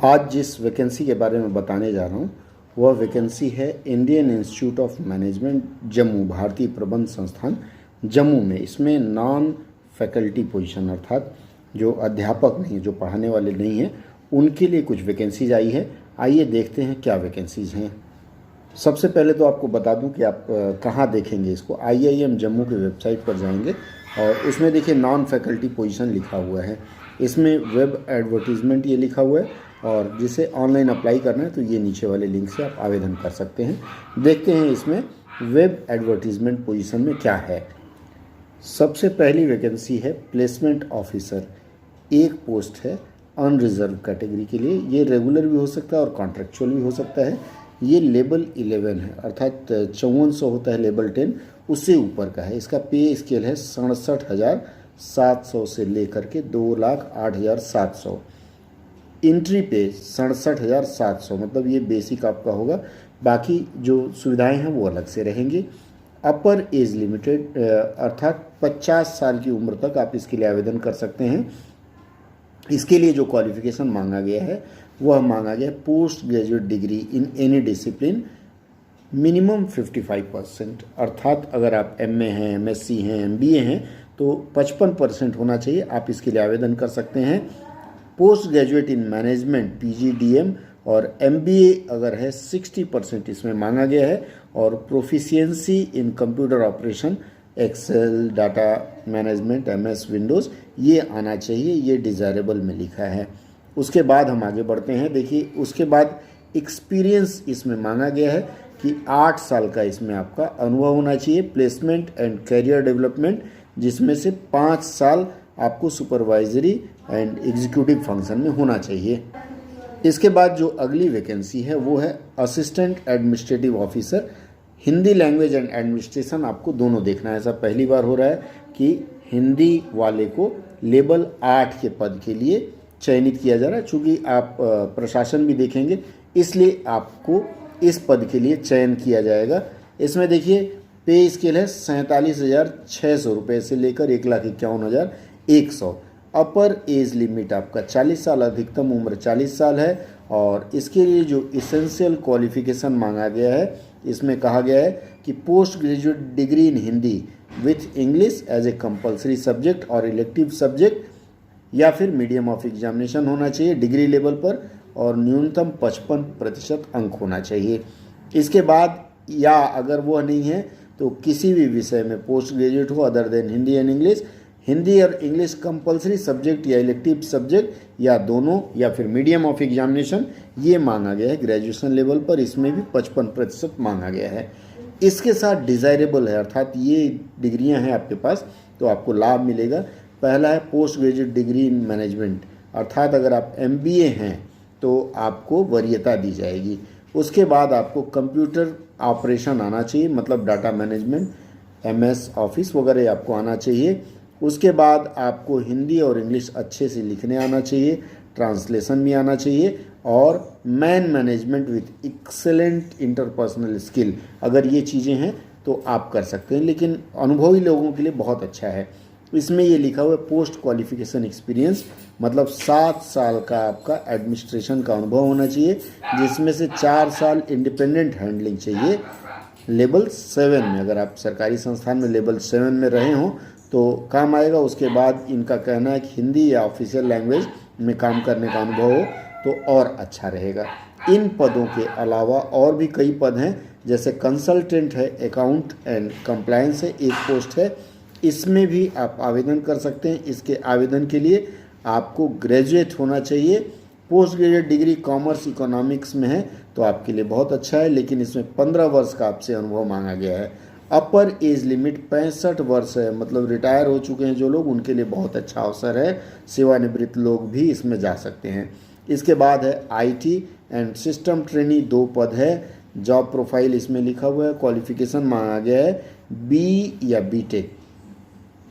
आज जिस वैकेंसी के बारे में बताने जा रहा हूँ वह वैकेंसी है Indian institute of management Jammu, भारतीय प्रबंध संस्थान जम्मू में। इसमें नॉन फैकल्टी पोजीशन अर्थात जो अध्यापक नहीं, जो पढ़ाने वाले नहीं हैं, उनके लिए कुछ वैकेंसीज आई है। आइए देखते हैं क्या वैकेंसीज हैं। सबसे पहले तो आपको बता दूं कि आप कहाँ देखेंगे इसको। IIM जम्मू की वेबसाइट पर जाएंगे और उसमें देखिए नॉन फैकल्टी पोजीशन लिखा हुआ है। इसमें वेब एडवर्टीज़मेंट ये लिखा हुआ है और जिसे ऑनलाइन अप्लाई करना है तो ये नीचे वाले लिंक से आप आवेदन कर सकते हैं। देखते हैं इसमें वेब एडवर्टीज़मेंट पोजीशन में क्या है। सबसे पहली वैकेंसी है प्लेसमेंट ऑफिसर। एक पोस्ट है अनरिजर्व कैटेगरी के लिए। ये रेगुलर भी हो सकता है और कॉन्ट्रेक्चुअल भी हो सकता है। ये लेवल 11 है अर्थात 5400 होता है लेवल 10, उससे ऊपर का है। इसका पे स्केल है 67,700 से लेकर के 2,08,700। एंट्री पे 67,700, मतलब ये बेसिक आपका होगा। बाकी जो सुविधाएं हैं वो अलग से रहेंगी। अपर एज लिमिटेड अर्थात 50 साल की उम्र तक आप इसके लिए आवेदन कर सकते हैं। इसके लिए जो क्वालिफिकेशन मांगा गया है वह मांगा गया post graduate degree in any discipline minimum 55%, अर्थात अगर आप MA हैं, MSc हैं, MBA हैं तो 55% होना चाहिए। आप इसके लिए आवेदन कर सकते हैं। Post graduate in management PGDM और MBA अगर है 60% इसमें मांगा गया है। और proficiency in computer operation, excel, data management, MS Windows ये आना चाहिए। ये डिज़ायरेबल में लिखा है। उसके बाद हम आगे बढ़ते हैं। देखिए उसके बाद एक्सपीरियंस इसमें मांगा गया है कि 8 साल का इसमें आपका अनुभव होना चाहिए प्लेसमेंट एंड करियर डेवलपमेंट, जिसमें से 5 साल आपको सुपरवाइजरी एंड एग्जीक्यूटिव फंक्शन में होना चाहिए। इसके बाद जो अगली वैकेंसी है वो है assistant administrative officer. Hindi language and administration आपको दोनों देखना है। ऐसा पहली बार हो रहा है कि हिंदी वाले को लेवल 8 के पद के लिए चयनित किया जा रहा है। चूँकि आप प्रशासन भी देखेंगे इसलिए आपको इस पद के लिए चयन किया जाएगा। इसमें देखिए पे स्केल है 47,600 रुपये से लेकर 1,51,100। अपर एज लिमिट आपका 40 साल, अधिकतम उम्र 40 साल है। और इसके लिए जो इसेंशियल क्वालिफिकेशन मांगा गया है इसमें कहा गया है कि post graduate degree in Hindi with English as a compulsory subject और इलेक्टिव सब्जेक्ट या फिर मीडियम ऑफ एग्जामिनेशन होना चाहिए डिग्री लेवल पर और न्यूनतम 55% अंक होना चाहिए। इसके बाद या अगर वो नहीं है तो किसी भी विषय में पोस्ट ग्रेजुएट हो other than Hindi and English, Hindi और इंग्लिश कंपलसरी सब्जेक्ट या इलेक्टिव सब्जेक्ट या दोनों या फिर मीडियम ऑफ एग्जामिनेशन ये मांगा गया है ग्रेजुएशन लेवल पर। इसमें भी 55% मांगा गया है। इसके साथ डिज़ायरेबल है अर्थात ये डिग्रियां हैं आपके पास तो आपको लाभ मिलेगा। पहला है post graduate degree in management, अर्थात अगर आप MBA हैं तो आपको वरीयता दी जाएगी। उसके बाद आपको कंप्यूटर ऑपरेशन आना चाहिए, मतलब डाटा मैनेजमेंट, MS ऑफिस वगैरह आपको आना चाहिए। उसके बाद आपको हिंदी और इंग्लिश अच्छे से लिखने आना चाहिए, ट्रांसलेशन भी आना चाहिए और man management with excellent interpersonal skill, अगर ये चीज़ें हैं तो आप कर सकते हैं। लेकिन अनुभवी लोगों के लिए बहुत अच्छा है। इसमें ये लिखा हुआ है पोस्ट क्वालिफिकेशन एक्सपीरियंस, मतलब 7 साल का आपका एडमिनिस्ट्रेशन का अनुभव होना चाहिए, जिसमें से 4 साल इंडिपेंडेंट हैंडलिंग चाहिए लेवल 7 में। अगर आप सरकारी संस्थान में लेवल 7 में रहे हों तो काम आएगा। उसके बाद इनका कहना है कि हिंदी या ऑफिशियल लैंग्वेज में काम करने का अनुभव हो तो और अच्छा रहेगा। इन पदों के अलावा और भी कई पद हैं, जैसे कंसल्टेंट है, अकाउंट एंड कंप्लायंस है, एक पोस्ट है। इसमें भी आप आवेदन कर सकते हैं। इसके आवेदन के लिए आपको ग्रेजुएट होना चाहिए। Post graduate degree commerce economics में है तो आपके लिए बहुत अच्छा है, लेकिन इसमें 15 वर्ष का आपसे अनुभव मांगा गया है। अपर एज लिमिट 65 वर्ष है, मतलब रिटायर हो चुके हैं जो लोग, उनके लिए बहुत अच्छा अवसर है। सेवानिवृत्त लोग भी इसमें जा सकते हैं। इसके बाद है IT एंड सिस्टम ट्रेनी, 2 पद है। जॉब प्रोफाइल इसमें लिखा हुआ है। क्वालिफिकेशन मांगा गया है BE या BTech।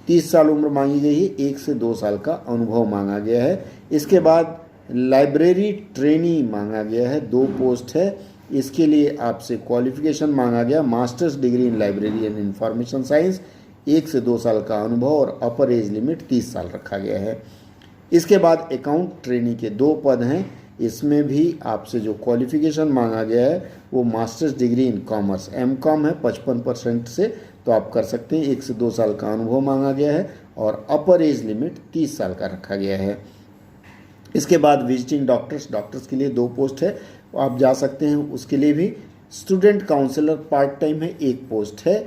30 साल उम्र मांगी गई है, 1 से 2 साल का अनुभव मांगा गया है। इसके बाद लाइब्रेरी ट्रेनी मांगा गया है, 2 पोस्ट है। इसके लिए आपसे क्वालिफिकेशन मांगा गया masters degree in library and information science, 1 से 2 साल का अनुभव और अपर एज लिमिट 30 साल रखा गया है। इसके बाद अकाउंट ट्रेनी के 2 पद हैं। इसमें भी आपसे जो क्वालिफिकेशन मांगा गया है वो masters degree in commerce MCom है 55% से, तो आप कर सकते हैं। 1 से 2 साल का अनुभव मांगा गया है और अपर एज लिमिट 30 साल का रखा गया है। इसके बाद विजिटिंग डॉक्टर्स के लिए 2 पोस्ट है, आप जा सकते हैं उसके लिए भी। स्टूडेंट काउंसलर पार्ट टाइम है, 1 पोस्ट है।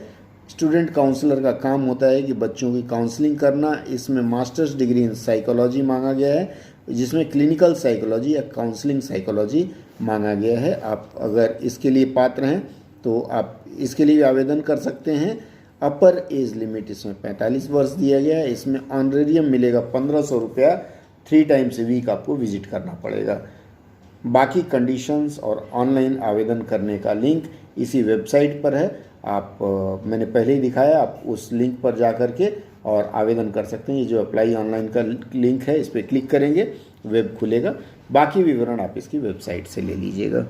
स्टूडेंट काउंसलर का काम होता है कि बच्चों की काउंसलिंग करना। इसमें मास्टर्स डिग्री इन साइकोलॉजी मांगा गया है, जिसमें क्लिनिकल साइकोलॉजी या काउंसलिंग साइकोलॉजी मांगा गया है। आप अगर इसके लिए पात्र हैं तो आप इसके लिए आवेदन कर सकते हैं। अपर एज लिमिट इसमें 45 वर्ष दिया गया है। इसमें ऑनरेरियम मिलेगा 1500 रुपया, 3 टाइम्स ए वीक आपको विजिट करना पड़ेगा। बाकी कंडीशंस और ऑनलाइन आवेदन करने का लिंक इसी वेबसाइट पर है। आप मैंने पहले ही दिखाया, आप उस लिंक पर जा कर के और आवेदन कर सकते हैं। ये जो अप्लाई ऑनलाइन का लिंक है इस पर क्लिक करेंगे, वेब खुलेगा। बाकी विवरण आप इसकी वेबसाइट से ले लीजिएगा।